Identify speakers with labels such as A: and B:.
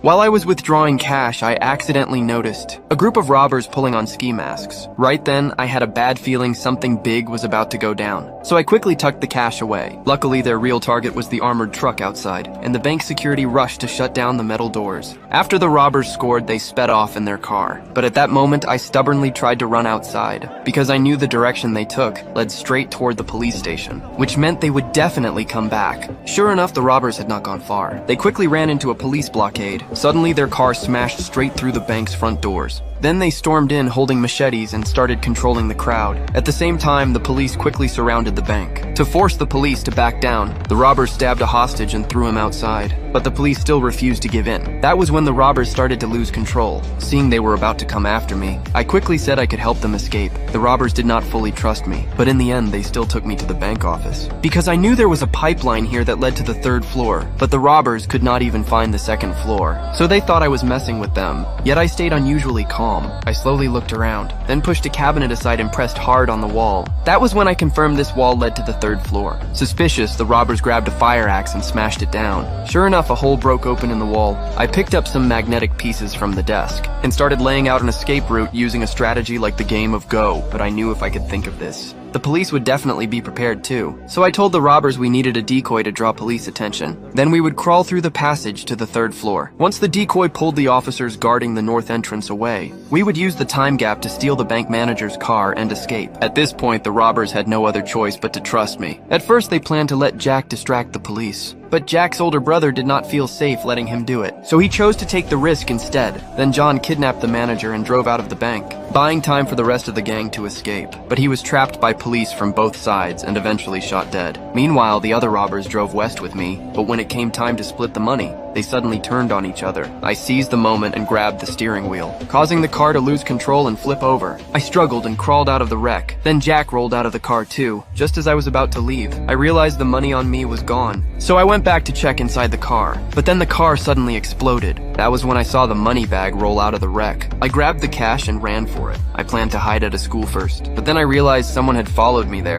A: While I was withdrawing cash, I accidentally noticed a group of robbers pulling on ski masks. Right then, I had a bad feeling something big was about to go down, so I quickly tucked the cash away. Luckily, their real target was the armored truck outside, and the bank security rushed to shut down the metal doors. After the robbers scored, they sped off in their car. But at that moment, I stubbornly tried to run outside, because I knew the direction they took led straight toward the police station, which meant they would definitely come back. Sure enough, the robbers had not gone far. They quickly ran into a police blockade. Suddenly, their car smashed straight through the bank's front doors. Then they stormed in holding machetes and started controlling the crowd. At the same time, the police quickly surrounded the bank. To force the police to back down, the robbers stabbed a hostage and threw him outside. But the police still refused to give in. That was when the robbers started to lose control. Seeing they were about to come after me, I quickly said I could help them escape. The robbers did not fully trust me, but in the end, they still took me to the bank office. Because I knew there was a pipeline here that led to the 3rd floor, but the robbers could not even find the 2nd floor. So they thought I was messing with them. Yet I stayed unusually calm. I slowly looked around, then pushed a cabinet aside and pressed hard on the wall. That was when I confirmed this wall led to the 3rd floor. Suspicious, the robbers grabbed a fire axe and smashed it down. Sure enough, a hole broke open in the wall. I picked up some magnetic pieces from the desk and started laying out an escape route using a strategy like the game of Go, but I knew if I could think of this, the police would definitely be prepared too. So I told the robbers we needed a decoy to draw police attention. Then we would crawl through the passage to the 3rd floor. Once the decoy pulled the officers guarding the north entrance away, we would use the time gap to steal the bank manager's car and escape. At this point, the robbers had no other choice but to trust me. At first, they planned to let Jack distract the police. But Jack's older brother did not feel safe letting him do it, so he chose to take the risk instead. Then John kidnapped the manager and drove out of the bank, buying time for the rest of the gang to escape. But he was trapped by police from both sides and eventually shot dead. Meanwhile, the other robbers drove west with me, but when it came time to split the money, they suddenly turned on each other. I seized the moment and grabbed the steering wheel, causing the car to lose control and flip over. I struggled and crawled out of the wreck. Then Jack rolled out of the car too. Just as I was about to leave, I realized the money on me was gone. So I went back to check inside the car, but then the car suddenly exploded. That was when I saw the money bag roll out of the wreck. I grabbed the cash and ran for it. I planned to hide at a school first, but then I realized someone had followed me there.